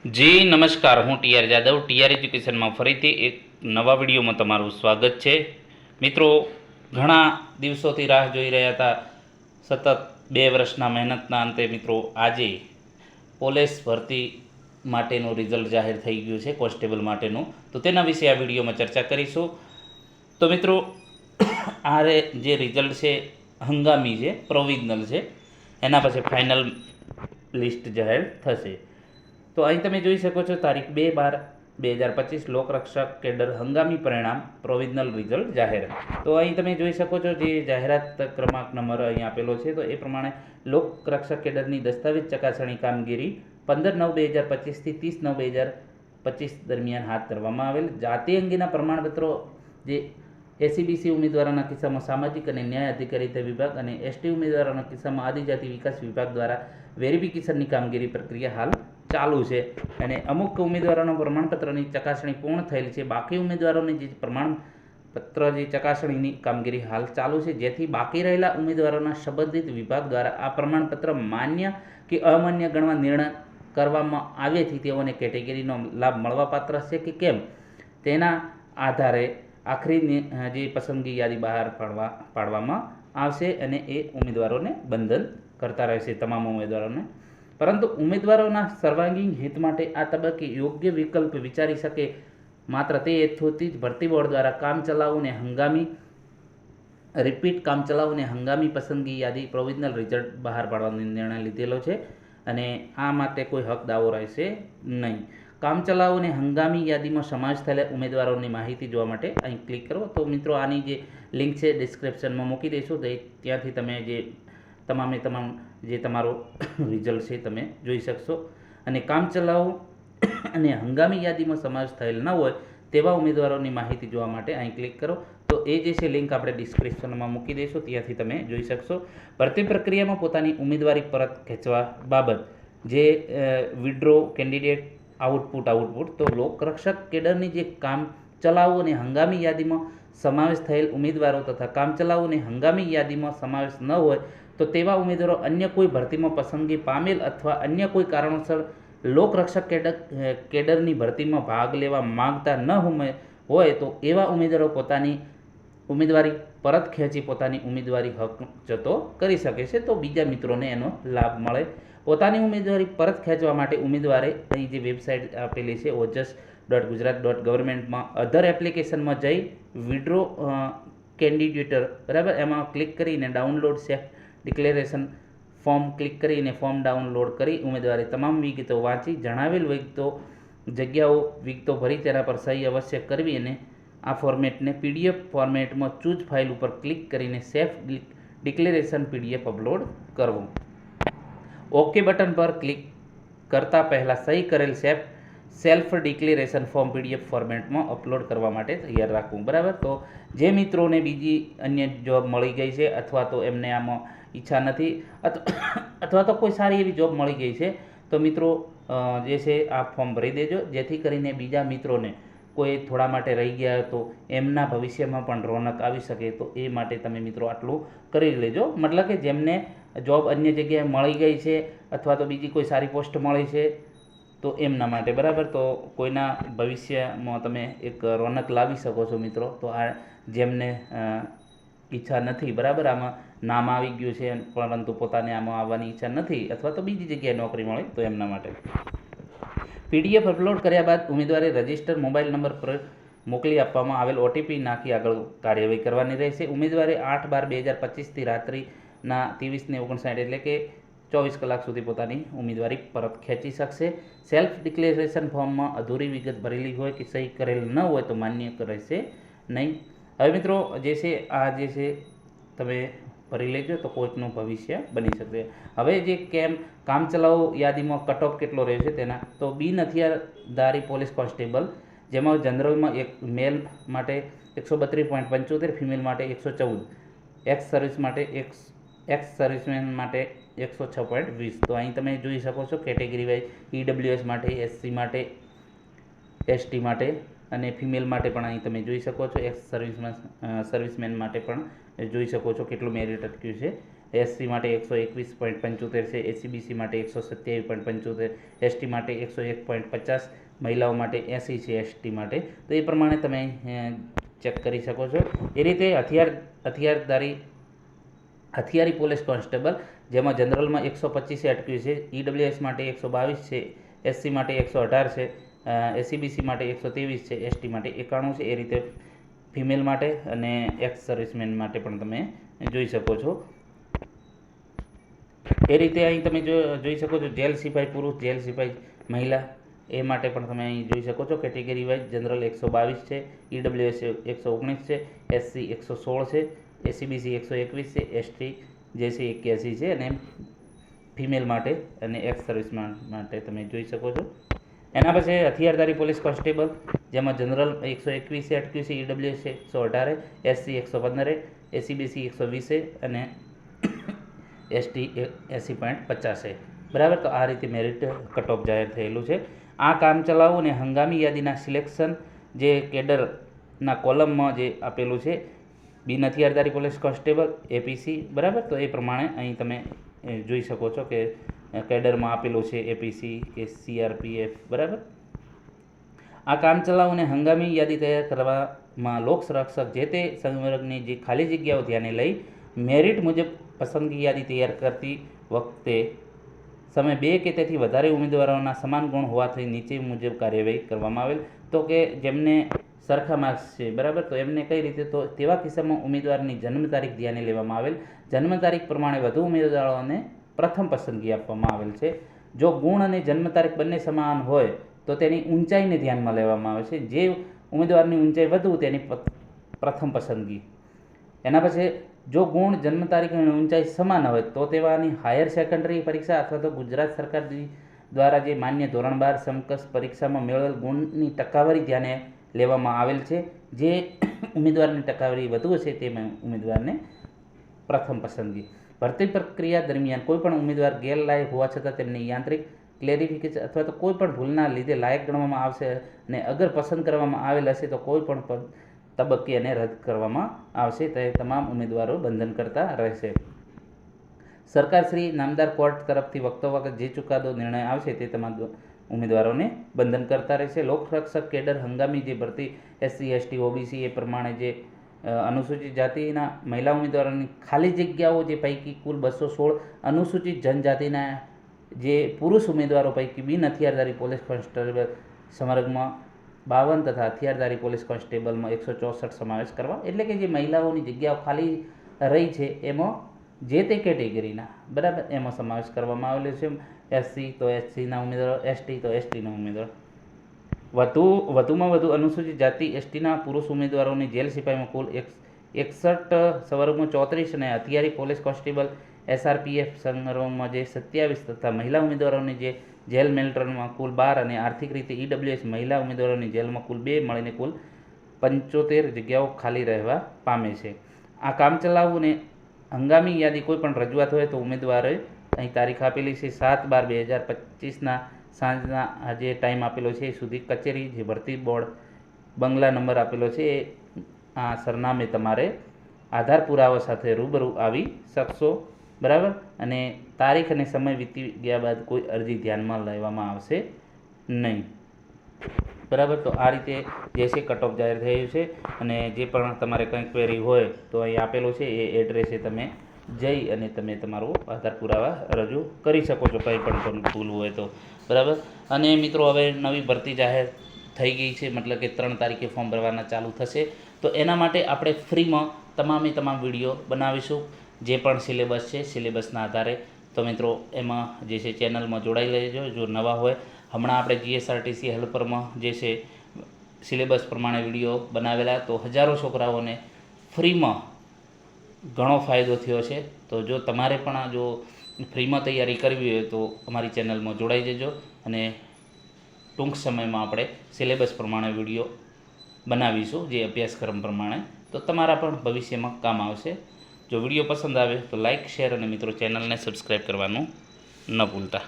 જી નમસ્કાર, હું TR Jadav TR એજ્યુકેશનમાં ફરીથી એક નવા વિડીયોમાં તમારું સ્વાગત છે. મિત્રો, ઘણા દિવસોથી રાહ જોઈ રહ્યા હતા. સતત 2 વર્ષના મહેનતના અંતે મિત્રો આજે પોલીસ ભરતી માટેનું રિઝલ્ટ જાહેર થઈ ગયું છે, કોન્સ્ટેબલ માટેનું. તો તેના વિશે આ વિડીયોમાં ચર્ચા કરીશું. તો મિત્રો, આ જે રિઝલ્ટ છે હંગામી છે, પ્રોવિઝનલ છે. એના પછી ફાઇનલ લિસ્ટ જાહેર થશે. તો અહીં તમે જોઈ શકો છો, તારીખ 2/12/2025 લોકરક્ષક કેડર હંગામી પરિણામ પ્રોવિઝનલ રિઝલ્ટ જાહેર. તો અહીં તમે જોઈ શકો છો, જે જાહેરાત ક્રમાંક નંબર અહીં આપેલો છે, તો એ પ્રમાણે લોકરક્ષક કેડરની દસ્તાવેજ ચકાસણી કામગીરી 15/9/2025 થી 30/9/2025 દરમિયાન હાથ ધરવામાં આવેલ. જાતિ અંગેના પ્રમાણપત્રો જે એસીબીસી ઉમેદવારોના કિસ્સામાં સામાજિક અને ન્યાય અધિકારીતા વિભાગ અને એસટી ઉમેદવારોના કિસ્સામાં આદિજાતિ વિકાસ વિભાગ દ્વારા વેરિફિકેશનની કામગીરી પ્રક્રિયા હાલ ચાલુ છે. અને અમુક ઉમેદવારોના પ્રમાણપત્રની ચકાસણી પૂર્ણ થયેલ છે. બાકી ઉમેદવારોની જે પ્રમાણપત્ર જે ચકાસણીની કામગીરી હાલ ચાલુ છે, જેથી બાકી રહેલા ઉમેદવારોના સંબંધિત વિભાગ દ્વારા આ પ્રમાણપત્ર માન્ય કે અમાન્ય ગણવા નિર્ણય કરવામાં આવ્યેથી તેઓને કેટેગરીનો લાભ મળવાપાત્ર છે કે કેમ, તેના આધારે આખરી જે પસંદગી યાદી બહાર પાડવામાં આવશે અને એ ઉમેદવારોને બંધન કરતા રહેશે, તમામ ઉમેદવારોને. પરંતુ ઉમેદવારોના સર્વાંગીણ હિત માટે આ તબક્કે યોગ્ય વિકલ્પ વિચારી શકે, માત્ર તે હેતુથી જ ભરતી બોર્ડ દ્વારા કામચલાઉને હંગામી પસંદગી યાદી પ્રોવિઝનલ રિઝલ્ટ બહાર પાડવાનો નિર્ણય લીધેલો છે. અને આ માટે કોઈ હક દાવો રહેશે નહીં. કામચલાઉને હંગામી યાદીમાં સમાવેશ થયેલા ઉમેદવારોની માહિતી જોવા માટે અહીં ક્લિક કરો. તો મિત્રો, આની જે લિંક છે ડિસ્ક્રિપ્શનમાં મૂકી દઈશું, તો ત્યાંથી તમે જે તમામ જે તમારો રિઝલ્ટ છે તમે જોઈ શકશો. અને કામચલાઉ અને હંગામી યાદીમાં સમાવેશ થયેલ ન હોય તેવા ઉમેદવારોની માહિતી જોવા માટે અહીં ક્લિક કરો. તો એ જે છે લિંક આપણે ડિસ્ક્રિપ્શનમાં મૂકી દઈશું, ત્યાંથી તમે જોઈ શકશો. ભરતી પ્રક્રિયામાં પોતાની ઉમેદવારી પરત ખેંચવા બાબત જે વિડ્રો કેન્ડિડેટ આઉટપુટ તો લોકરક્ષક કેડરની જે કામચલાઉ અને હંગામી યાદીમાં સમાવેશ થયેલ ઉમેદવારો તથા કામચલાઉ અને હંગામી યાદીમાં સમાવેશ ન હોય તો તેવા ઉમેદવારો અન્ય કોઈ ભરતીમાં પસંદગી પામેલ અથવા અન્ય કોઈ કારણોસર લોકરક્ષક કેડરની ભરતીમાં ભાગ લેવા માંગતા ન હોય તો એવા ઉમેદવારો પોતાની ઉમેદવારી પરત ખેંચી પોતાની ઉમેદવારી હક જતો કરી શકે છે, તો બીજા મિત્રોને એનો લાભ મળે. પોતાની ઉમેદવારી પરત ખેંચવા માટે ઉમેદવારે અહીં જે વેબસાઇટ આપેલી છે ojas.gujarat.government.માં અધર એપ્લિકેશનમાં જઈ વિડ્રો કેન્ડિડેટર બરાબર એમાં ક્લિક કરીને download self declaration form click કરીને ફોર્મ ડાઉનલોડ કરી ઉમેદવારે તમામ વિગતો વાંચી જણાવેલ વિગતો ભરી તેના પર સહી અવશ્ય કરવી અને આ ફોર્મેટને પીડીએફ ફોર્મેટમાં ચૂઝ ફાઇલ ઉપર ક્લિક કરીને સેલ્ફ ડિક્લેરેશન પીડીએફ અપલોડ કરવું. ઓકે બટન પર ક્લિક કરતા પહેલાં સહી કરેલ સેલ્ફ ડિક્લેરેશન ફોર્મ પીડીએફ ફોર્મેટમાં અપલોડ કરવા માટે તૈયાર રાખવું. બરાબર. તો જે મિત્રોને બીજી અન્ય જોબ મળી ગઈ છે અથવા તો એમને આમાં ઈચ્છા નથી અથવા તો કોઈ સારી એવી જોબ મળી ગઈ છે, તો મિત્રો જે છે આ ફોર્મ ભરી દેજો, જેથી કરીને બીજા મિત્રોને કોઈ થોડા માટે રહી ગયા તો એમના ભવિષ્યમાં પણ રોનક આવી શકે. તો એ માટે તમે મિત્રો આટલું કરી લેજો. મતલબ કે જેમને જોબ અન્ય જગ્યાએ મળી ગઈ છે અથવા તો બીજી કોઈ સારી પોસ્ટ મળી છે તો એમના માટે. બરાબર. તો કોઈના ભવિષ્યમાં તમે એક રોનક લાવી શકો છો મિત્રો. તો આ જેમને ઈચ્છા નથી, બરાબર, આમાં નામ આવી ગયું છે પરંતુ પોતાને આમાં આવવાની ઈચ્છા નથી અથવા તો બીજી જગ્યાએ નોકરી મળી, તો એમના માટે. પીડીએફ અપલોડ કર્યા બાદ ઉમેદવારે રજિસ્ટર મોબાઈલ નંબર પર મોકલી આપવામાં આવેલ ઓટીપી નાખી આગળ કાર્યવાહી કરવાની રહેશે. ઉમેદવારે 8/12/2025થી રાત્રિના 23:59 એટલે કે 24 કલાક સુધી પોતાની ઉમેદવારી પરત ખેંચી શકશે. સેલ્ફ ડિક્લેરેશન ફોર્મમાં અધૂરી વિગત ભરેલી હોય કે સહી કરેલ ન હોય તો માન્ય રહેશે નહીં. હવે મિત્રો જે છે આ જે છે તમે ભરી લેજો તો કોઈકનું ભવિષ્ય બની શકે. હવે જે કામચલાઉ યાદીમાં કટ ઓફ કેટલો રહેશે તેના, તો બિન હથિયારધારી પોલીસ કોન્સ્ટેબલ જેમાં જનરલમાં એક મેલ માટે 132.75, ફિમેલ માટે 114, એક્સ સર્વિસમેન માટે 106.20. તો અહીં તમે જોઈ શકો છો કેટેગરી વાઇઝ ઈડબ્લ્યુએસ માટે, એસસી માટે, એસટી માટે અને ફિમેલ માટે પણ અહીં તમે જોઈ શકો છો. એક્સ સર્વિસમેન માટે પણ જોઈ શકો છો કેટલું મેરિટ અટક્યું છે એસસી માટે 121.75 છે, એસીબીસી માટે 127.75, એસટી માટે 101.50, મહિલાઓ માટે 80 છે એસટી માટે. તો એ પ્રમાણે તમે ચેક કરી શકો છો. એ રીતે હથિયારી પોલીસ કોન્સ્ટેબલ, જેમાં જનરલમાં 125 અટક્યું છે, ઈડબ્લ્યુએસ માટે 122 છે, એસસી માટે 118 છે, એસીબીસી માટે 123 છે, એસટી માટે 91 છે. એ રીતે ફિમેલ માટે અને એક્સ સર્વિસમેન માટે પણ તમે જોઈ શકો છો. એ રીતે અહીં તમે જોઈ શકો છો જેલ સિપાઈ પુરુષ, જેલ સિપાઈ મહિલા, એ માટે પણ તમે અહીં જોઈ શકો છો. કેટેગરી વાઇઝ જનરલ 122 છે, ઈડબ્લ્યુએસ 119 છે, એસસી 116 છે, એસીબીસી 121 છે, એસટી જે છે 81 છે, અને ફિમેલ માટે અને એક્સ સર્વિસમેન માટે તમે જોઈ શકો છો. એના પછી હથિયારધારી પોલીસ કોન્સ્ટેબલ, જેમાં જનરલ 121 અટક્યું છે, ઈડબ્લ્યુએસ 118, એસસી 115, એસીબીસી 120 અને એસટી 80.50. બરાબર. તો આ રીતે મેરિટ કટ ઓફ જાહેર થયેલું છે. આ કામચલાઉ અને હંગામી યાદીના સિલેક્શન જે કેડરના કોલમમાં જે આપેલું છે, બિન હથિયારધારી પોલીસ કોન્સ્ટેબલ એપીસી. બરાબર. તો એ પ્રમાણે અહીં તમે જોઈ શકો છો કે કેડરમાં આપેલું છે એપીસી કે સીઆરપીએફ. બરાબર. આ કામચલાઉ અને હંગામી યાદી તૈયાર કરવામાં લોકસંરક્ષક જે તે સંવર્ગની જે ખાલી જગ્યાઓ ધ્યાને લઈ મેરિટ મુજબ પસંદગી યાદી તૈયાર કરતી વખતે સમય 2 કે તેથી વધારે ઉમેદવારોના સમાન ગુણ હોવાથી નીચે મુજબ કાર્યવાહી કરવામાં આવેલ. તો કે જેમને સરખા માર્ક્સ છે, બરાબર, તો એમને કઈ રીતે, તો તેવા કિસ્સામાં ઉમેદવારની જન્મ તારીખ ધ્યાને લેવામાં આવેલ. જન્મ તારીખ પ્રમાણે વધુ ઉમેદવારોને પ્રથમ પસંદગી આપવામાં આવેલ છે. જો ગુણ અને જન્મ તારીખ બંને સમાન હોય તો તેની ઊંચાઈને ધ્યાનમાં લેવામાં આવે છે. જે ઉમેદવારની ઊંચાઈ વધુ તેની પ્રથમ પસંદગી. એના પછી જો ગુણ, જન્મ તારીખ અને ઊંચાઈ સમાન હોય તો તેવાની હાયર સેકન્ડરી પરીક્ષા અથવા તો ગુજરાત સરકાર દ્વારા જે માન્ય ધોરણ 12 સમકક્ષ પરીક્ષામાં મેળવેલ ગુણની ટકાવારી ધ્યાને લેવામાં આવેલ છે. જે ઉમેદવારની ટકાવારી વધુ હશે તે ઉમેદવારને પ્રથમ પસંદગી. ભરતી પ્રક્રિયા દરમિયાન કોઈપણ ઉમેદવાર ગેરલાયક હોવા છતાં તેમની યાંત્રિક ક્લેરિફિકેશન અથવા તો કોઈપણ ભૂલના લીધે લાયક ગણવામાં આવશે અને અગર પસંદ કરવામાં આવેલ હશે તો કોઈપણ તબક્કે એને રદ કરવામાં આવશે. તે તમામ ઉમેદવારો બંધનકર્તા રહેશે. સરકારશ્રી નામદાર કોર્ટ તરફથી વખતો વખત જે ચુકાદો નિર્ણય આવશે તે તમામ ઉમેદવારોને બંધનકર્તા રહેશે. લોકરક્ષક કેડર હંગામી જે ભરતી એસસી, એસટી, ઓબીસી એ પ્રમાણે જે અનુસૂચિત જાતિના મહિલા ઉમેદવારોની ખાલી જગ્યાઓ જે પૈકી કુલ 216, અનુસૂચિત જનજાતિના જે પુરુષ ઉમેદવારો પૈકી બિન હથિયારધારી પોલીસ કોન્સ્ટેબલ સંવર્ગમાં 52 તથા હથિયારધારી પોલીસ કોન્સ્ટેબલમાં 164 સમાવેશ કરવા. એટલે કે જે મહિલાઓની જગ્યાઓ ખાલી રહી છે એમાં જે તે કેટેગરીના, બરાબર, એમાં સમાવેશ કરવામાં આવેલો છે. એસસી તો એસસીના ઉમેદવારો, એસટી તો એસટીના ઉમેદવારો. વધુમાં વધુ અનુસૂચિત જાતિ એસટીના પુરુષ ઉમેદવારોની જેલ સિપાઈમાં કુલ 61, સંવર્ગમાં 34 અને હથિયારી પોલીસ કોન્સ્ટેબલ એસઆરપીએફ સંવર્ગમાં જે 27 તથા મહિલા ઉમેદવારોની જે જેલ મેલ્ટ્રનમાં કુલ 12 અને આર્થિક રીતે ઈડબ્લ્યુએસ મહિલા ઉમેદવારોની જેલમાં કુલ 2 મળીને કુલ 75 જગ્યાઓ ખાલી રહેવા પામે છે. આ કામચલાઉને હંગામી યાદી કોઈ પણ રજૂઆત હોય તો ઉમેદવારોએ અહીં તારીખ આપેલી છે 7/12/2025 સાંજના જે ટાઈમ આપેલો છે એ સુધી કચેરી જે ભરતી બોર્ડ બંગલા નંબર આપેલો છે એ આ સરનામે તમારે આધાર પુરાવા સાથે રૂબરૂ આવી શકશો. બરાબર. અને તારીખ અને સમય વીતી ગયા બાદ કોઈ અરજી ધ્યાનમાં લેવામાં આવશે નહીં. બરાબર. તો આ રીતે જે છે કટ ઓફ જાહેર થયું છે. અને જે પણ તમારે કંઈ ક્વેરી હોય તો અહીં આપેલું છે એ એડ્રેસે તમે જઈ અને તમે તમારો આધાર પુરાવા રજૂ કરી શકો છો કંઈ પણ ભૂલ હોય તો. બરાબર. અને મિત્રો હવે નવી ભરતી જાહેર થઈ ગઈ છે, મતલબ કે 3 તારીખે ફોર્મ ભરવાના ચાલુ થશે. તો એના માટે આપણે ફ્રીમાં તમામ વિડીયો બનાવીશું જે પણ સિલેબસ છે સિલેબસના આધારે. તો મિત્રો એમાં જે છે ચેનલમાં જોડાઈ લેજો જો નવા હોય. હમણાં આપણે જીએસઆરટીસી હેલ્પરમાં જે છે સિલેબસ પ્રમાણે વિડીયો બનાવેલા, તો હજારો છોકરાઓને ફ્રીમાં ઘણો ફાયદો થયો છે. તો જો તમારે પણ જો ફ્રીમાં તૈયારી કરવી હોય તો અમારી ચેનલમાં જોડાઈ જજો અને ટૂંક સમયમાં આપણે સિલેબસ પ્રમાણે વિડીયો બનાવીશું જે અભ્યાસક્રમ પ્રમાણે. તો તમારા પણ ભવિષ્યમાં કામ આવશે. જો વિડીયો પસંદ આવે તો લાઇક, શેર અને મિત્રો ચેનલને સબસ્ક્રાઈબ કરવાનું ન ભૂલતા.